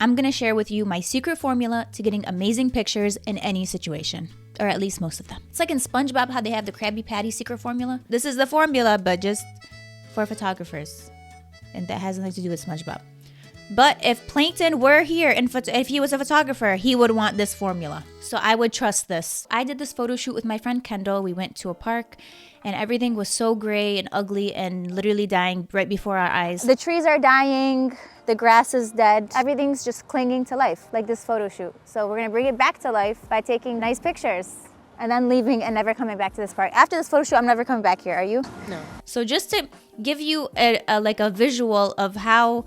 I'm gonna share with you my secret formula to getting amazing pictures in any situation. Or at least most of them. It's like in SpongeBob how they have the Krabby Patty secret formula. This is the formula, but just for photographers. And that has nothing to do with SpongeBob. But if Plankton were here and if he was a photographer, he would want this formula. So I would trust this. I did this photo shoot with my friend Kendall. We went to a park and everything was so gray and ugly and literally dying right before our eyes. The trees are dying, the grass is dead. Everything's just clinging to life, like this photo shoot. So we're gonna bring it back to life by taking nice pictures and then leaving and never coming back to this park. After this photo shoot, I'm never coming back here, are you? No. So just to give you a visual of how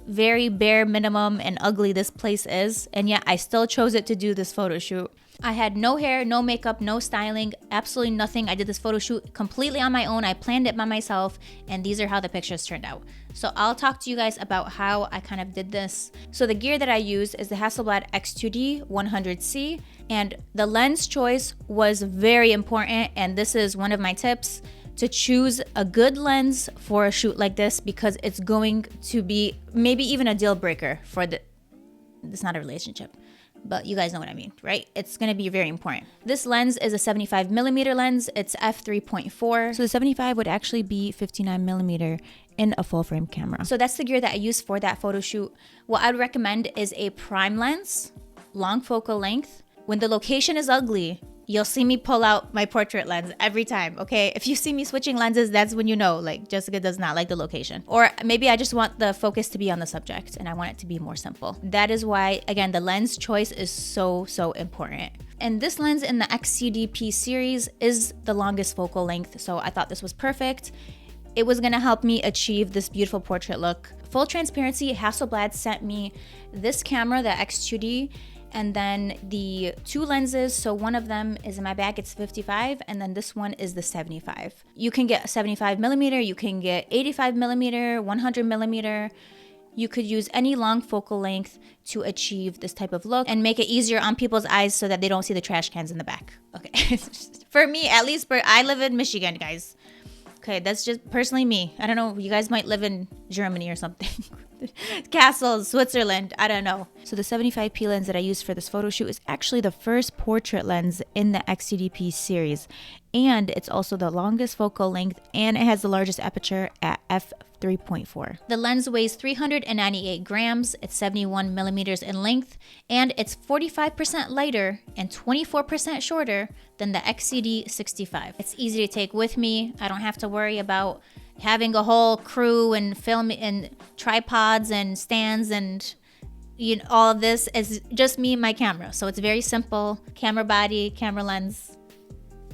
very bare minimum and ugly this place is, and yet I still chose it to do this photo shoot. I had no hair, no makeup, no styling, absolutely nothing. I did this photo shoot completely on my own. I planned it by myself, and these are how the pictures turned out. So I'll talk to you guys about how I kind of did this. So the gear that I use is the Hasselblad XCD 100C, and the lens choice was very important, and this is one of my tips. To choose a good lens for a shoot like this, because it's going to be maybe even a deal breaker for it's not a relationship, but you guys know what I mean, right? It's going to be very important. This lens is a 75mm lens. It's f3.4. So the 75 would actually be 59mm in a full frame camera. So that's the gear that I use for that photo shoot. What I'd recommend is a prime lens, long focal length. When the location is ugly, you'll see me pull out my portrait lens every time, okay? If you see me switching lenses, that's when you know, like, Jessica does not like the location. Or maybe I just want the focus to be on the subject and I want it to be more simple. That is why, again, the lens choice is so important. And this lens in the XCD series is the longest focal length, so I thought this was perfect. It was gonna help me achieve this beautiful portrait look. Full transparency, Hasselblad sent me this camera, the X2D, and then the two lenses. So one of them is in my bag, it's 55, and then this one is the 75. You can get 75mm, you can get 85mm, 100mm. You could use any long focal length to achieve this type of look and make it easier on people's eyes so that they don't see the trash cans in the back. Okay, for me, at least, I live in Michigan, guys. Okay, that's just personally me. I don't know, you guys might live in Germany or something. Castles, Switzerland, I don't know. So the 75p lens that I used for this photo shoot is actually the first portrait lens in the XCD series. And it's also the longest focal length, and it has the largest aperture at f3.4. The lens weighs 398 grams, it's 71mm in length, and it's 45% lighter and 24% shorter than the XCD 65. It's easy to take with me. I don't have to worry about having a whole crew and film and tripods and stands and all of this. Is just me and my camera. So it's very simple. Camera body, camera lens.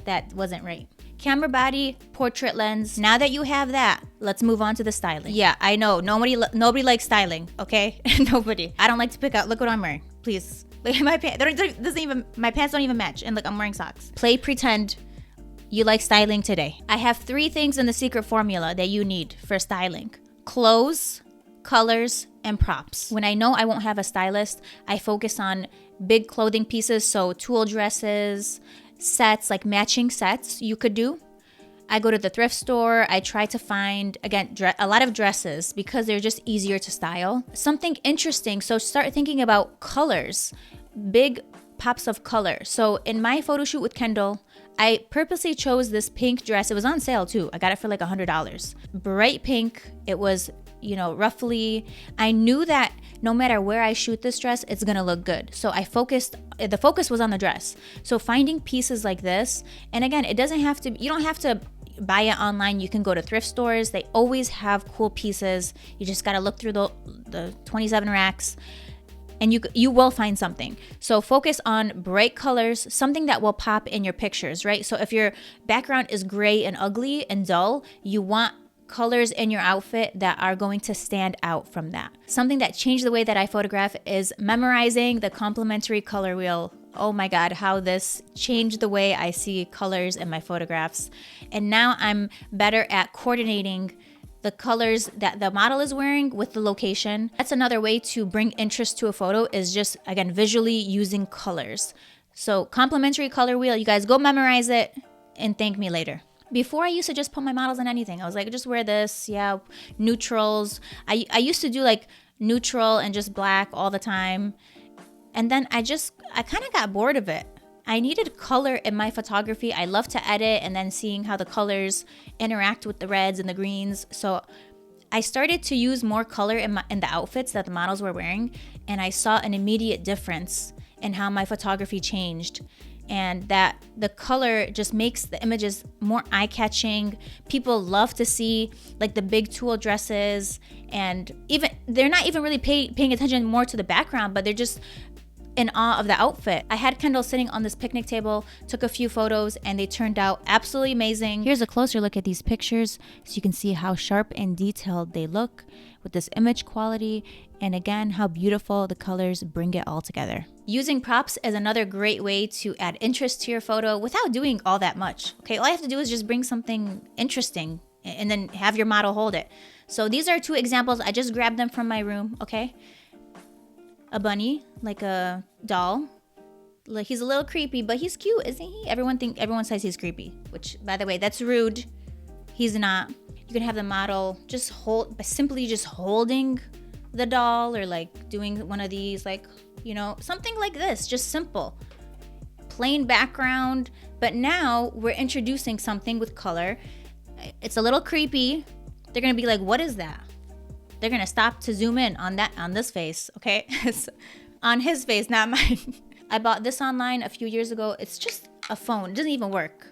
That wasn't right. Camera body, portrait lens. Now that you have that, let's move on to the styling. Yeah, I know. Nobody likes styling, okay? Nobody. I don't like to pick out. Look what I'm wearing. Please. Look at my pants. My pants don't even match. And look, I'm wearing socks. Play pretend you like styling today. I have 3 things in the secret formula that you need for styling: clothes, colors, and props. When I know I won't have a stylist, I focus on big clothing pieces, so tulle dresses, sets, like matching sets you could do. I go to the thrift store. I try to find, again, a lot of dresses because they're just easier to style. Something interesting, so start thinking about colors, big pops of color. So in my photo shoot with Kendall, I purposely chose this pink dress. It was on sale too. I got it for like $100. Bright pink. It was, roughly, I knew that no matter where I shoot this dress, it's gonna look good. So the focus was on the dress. So finding pieces like this, and again, you don't have to buy it online. You can go to thrift stores. They always have cool pieces. You just gotta look through the 27 racks. And you will find something. So focus on bright colors, something that will pop in your pictures, right? So if your background is gray and ugly and dull, you want colors in your outfit that are going to stand out from that. Something that changed the way that I photograph is memorizing the complementary color wheel. Oh my God, how this changed the way I see colors in my photographs. And now I'm better at coordinating the colors that the model is wearing with the location. That's another way to bring interest to a photo, is just, again, visually using colors. So complementary color wheel, you guys go memorize it and thank me later. Before, I used to just put my models in anything. I was like, just wear this, neutrals. I used to do like neutral and just black all the time. And then I kind of got bored of it. I needed color in my photography. I love to edit and then seeing how the colors interact with the reds and the greens. So I started to use more color in the outfits that the models were wearing, and I saw an immediate difference in how my photography changed, and that the color just makes the images more eye-catching. People love to see like the big tulle dresses, and even they're not even really paying attention more to the background, but they're just in awe of the outfit. I had Kendall sitting on this picnic table, took a few photos, and they turned out absolutely amazing. Here's a closer look at these pictures so you can see how sharp and detailed they look with this image quality, and again, how beautiful the colors bring it all together. Using props is another great way to add interest to your photo without doing all that much. Okay, all I have to do is just bring something interesting and then have your model hold it. So these are two examples. I just grabbed them from my room, okay? A bunny, like a doll. Like, he's a little creepy, but he's cute, isn't he? Everyone says he's creepy, which, by the way, that's rude. He's not. You can have the model just simply just holding the doll, or like doing one of these, like, you know, something like this, just simple. Plain background, but now we're introducing something with color. It's a little creepy. They're gonna be like, what is that? They're gonna stop to zoom in on this face, okay? It's on his face, not mine. I bought this online a few years ago. It's just a phone. It doesn't even work.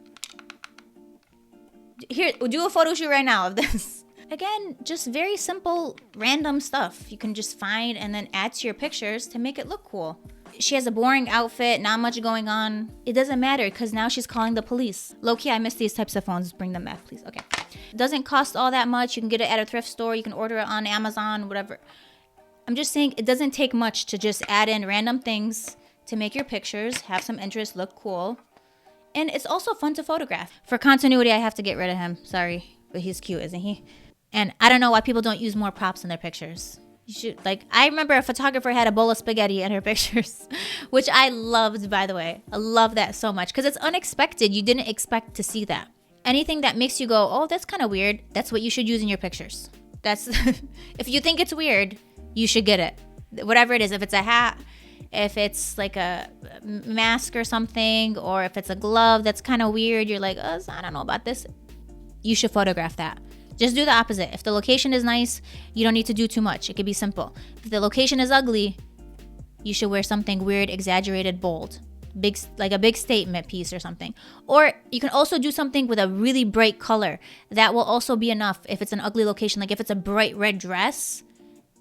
Here, do a photo shoot right now of this. Again, just very simple, random stuff you can just find and then add to your pictures to make it look cool. She has a boring outfit, not much going on. It doesn't matter because now she's calling the police. Low-key, I miss these types of phones. Bring them back, please. Okay. It doesn't cost all that much. You can get it at a thrift store. You can order it on Amazon, whatever. I'm just saying it doesn't take much to just add in random things to make your pictures have some interest, look cool. And it's also fun to photograph. For continuity, I have to get rid of him. Sorry, but he's cute, isn't he? And I don't know why people don't use more props in their pictures. You should, like, I remember a photographer had a bowl of spaghetti in her pictures, which I loved, by the way. I love that so much because it's unexpected. You didn't expect to see that. Anything that makes you go, oh, that's kind of weird, that's what you should use in your pictures. That's, if you think it's weird, you should get it. Whatever it is, if it's a hat, if it's like a mask or something, or if it's a glove that's kind of weird, you're like, oh, I don't know about this. You should photograph that. Just do the opposite. If the location is nice, you don't need to do too much. It could be simple. If the location is ugly, you should wear something weird, exaggerated, bold. Big, like a big statement piece or something. Or you can also do something with a really bright color. That will also be enough if it's an ugly location. Like if it's a bright red dress,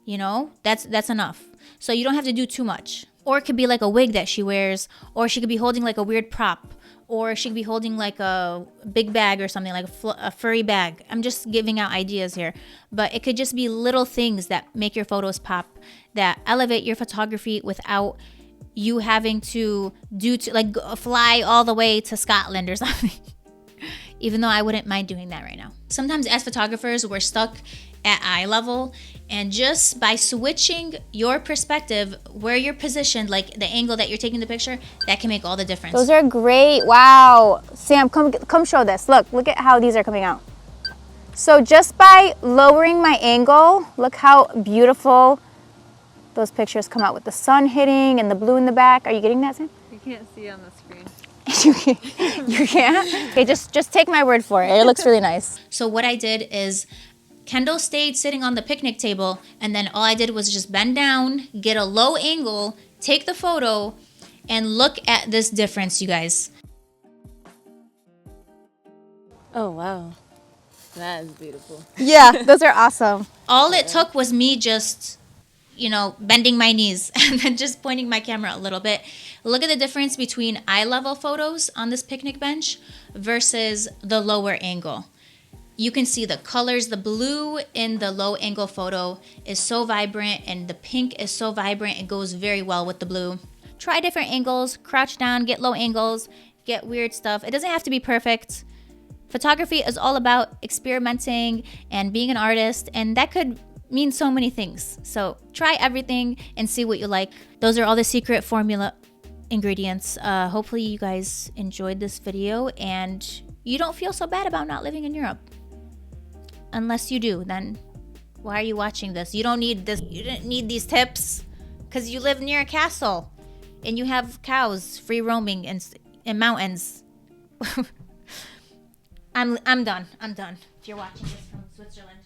you know, that's enough. So you don't have to do too much. Or it could be like a wig that she wears, or she could be holding like a weird prop, or she could be holding like a big bag or something, like a furry bag. I'm just giving out ideas here. But it could just be little things that make your photos pop, that elevate your photography without you having to fly all the way to Scotland or something. Even though I wouldn't mind doing that right now. Sometimes as photographers, we're stuck at eye level, and just by switching your perspective, where you're positioned, like the angle that you're taking the picture, that can make all the difference. Those are great. Wow. Sam, come show this. Look at how these are coming out. So just by lowering my angle, look how beautiful those pictures come out with the sun hitting and the blue in the back. Are you getting that, Sam? You can't see on the screen. You can't? Okay, just take my word for it. It looks really nice. So what I did is, Kendall stayed sitting on the picnic table, and then all I did was just bend down, get a low angle, take the photo, and look at this difference, you guys. Oh, wow. That is beautiful. Yeah, those are awesome. All it took was me just, you know, bending my knees and then just pointing my camera a little bit. Look at the difference between eye level photos on this picnic bench versus the lower angle. You can see the colors. The blue in the low angle photo is so vibrant, and the pink is so vibrant. It goes very well with the blue. Try different angles, crouch down, get low angles, get weird stuff. It doesn't have to be perfect. Photography is all about experimenting and being an artist, and that could mean so many things. So try everything and see what you like. Those are all the secret formula ingredients. Hopefully you guys enjoyed this video and you don't feel so bad about not living in Europe. Unless you do, then Why are you watching this? You don't need this. You didn't need these tips because you live near a castle and you have cows free roaming in mountains. I'm done. I'm done. If you're watching this from Switzerland.